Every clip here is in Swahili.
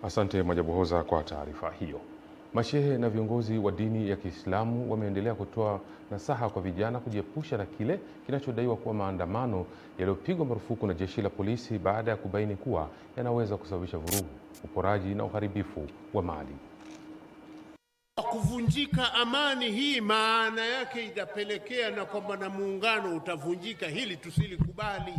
Asante Majabohoza kwa taarifa hiyo. Mashehe na viongozi wa dini ya Kiislamu wameendelea kutoa nasaha kwa vijana kujiepusha na kile kinachodaiwa kuwa maandamano yaliyopigwa marufuku na jeshi la polisi baada ya kubaini kuwa yanaweza kusababisha vurugu, uporaji na uharibifu wa mali. Kuvunjika amani hii maana yake itapelekea na kwamba na muungano utavunjika, hili tusilikubali.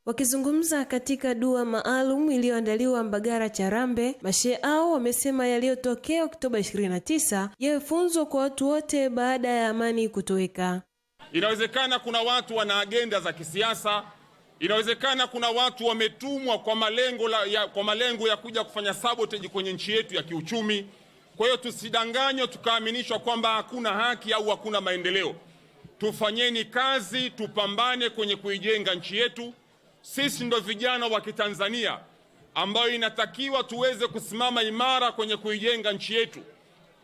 Wakizungumza katika dua maalum iliyoandaliwa Mbagara Charambe, mashehe hao wamesema yaliyotokea Oktoba 29 yawe funzo kwa watu wote baada ya amani kutoweka. Inawezekana kuna watu wana agenda za kisiasa, inawezekana kuna watu wametumwa kwa malengo ya kuja kufanya sabotage kwenye nchi yetu ya kiuchumi. Kwa hiyo tusidanganywe tukaaminishwa kwamba hakuna haki au hakuna maendeleo. Tufanyeni kazi, tupambane kwenye kuijenga nchi yetu. Sisi ndo vijana wa Kitanzania ambao inatakiwa tuweze kusimama imara kwenye kuijenga nchi yetu.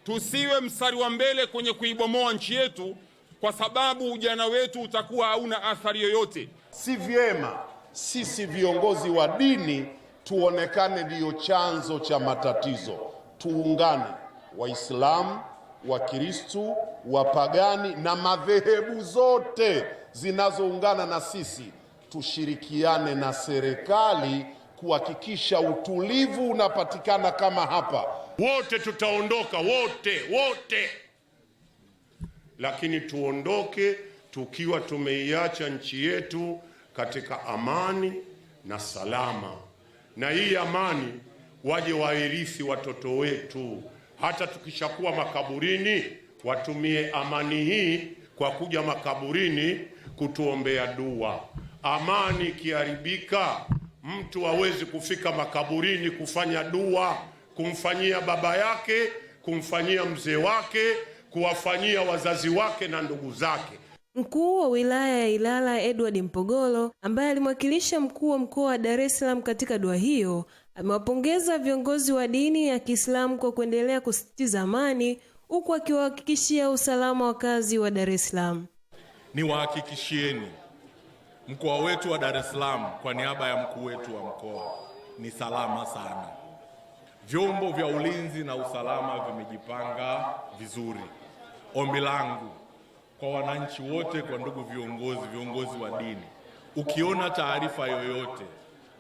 Tusiwe mstari wa mbele kwenye kuibomoa nchi yetu, kwa sababu ujana wetu utakuwa hauna athari yoyote. Si vyema sisi viongozi wa dini tuonekane ndiyo chanzo cha matatizo. Tuungane, Waislamu, Wakristu, wapagani na madhehebu zote zinazoungana na sisi, tushirikiane na serikali kuhakikisha utulivu unapatikana kama hapa. Wote tutaondoka, wote. Lakini tuondoke tukiwa tumeiacha nchi yetu katika amani na salama. Na hii amani waje wairithi watoto wetu. Hata tukishakuwa makaburini, watumie amani hii kwa kuja makaburini kutuombea dua. Amani ikiharibika, mtu hawezi kufika makaburini kufanya dua, kumfanyia baba yake, kumfanyia mzee wake, kuwafanyia wazazi wake na ndugu zake. Mkuu wa wilaya ya Ilala Edward Mpogolo, ambaye alimwakilisha mkuu wa mkoa wa Dar es Salaam katika dua hiyo, amewapongeza viongozi wa dini ya Kiislamu kwa kuendelea kusisitiza amani, huku akiwahakikishia usalama wakazi wa Dar es Salaam. Niwahakikishieni mkoa wetu wa Dar es Salaam kwa niaba ya mkuu wetu wa mkoa ni salama sana. Vyombo vya ulinzi na usalama vimejipanga vizuri. Ombi langu kwa wananchi wote, kwa ndugu viongozi wa dini, ukiona taarifa yoyote,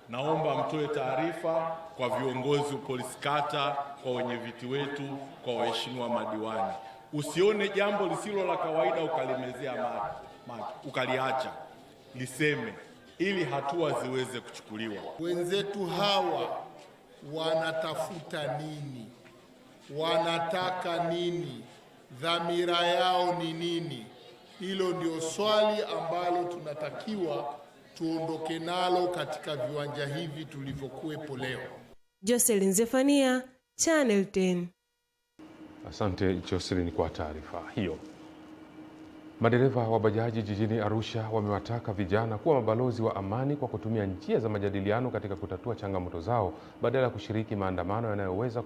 naomba mtoe taarifa kwa viongozi polisi kata, kwa wenyeviti wetu, kwa waheshimiwa madiwani. Usione jambo lisilo la kawaida ukalimezea macho, ukaliacha, liseme ili hatua ziweze kuchukuliwa. Wenzetu hawa wanatafuta nini? Wanataka nini? Dhamira yao ni nini? Hilo ndio swali ambalo tunatakiwa tuondoke nalo katika viwanja hivi tulivyokuwepo leo. Jocelyn Zefania, Channel 10. Asante Jocelyn kwa taarifa hiyo. Madereva wa bajaji jijini Arusha wamewataka vijana kuwa mabalozi wa amani kwa kutumia njia za majadiliano katika kutatua changamoto zao badala ya kushiriki maandamano yanayoweza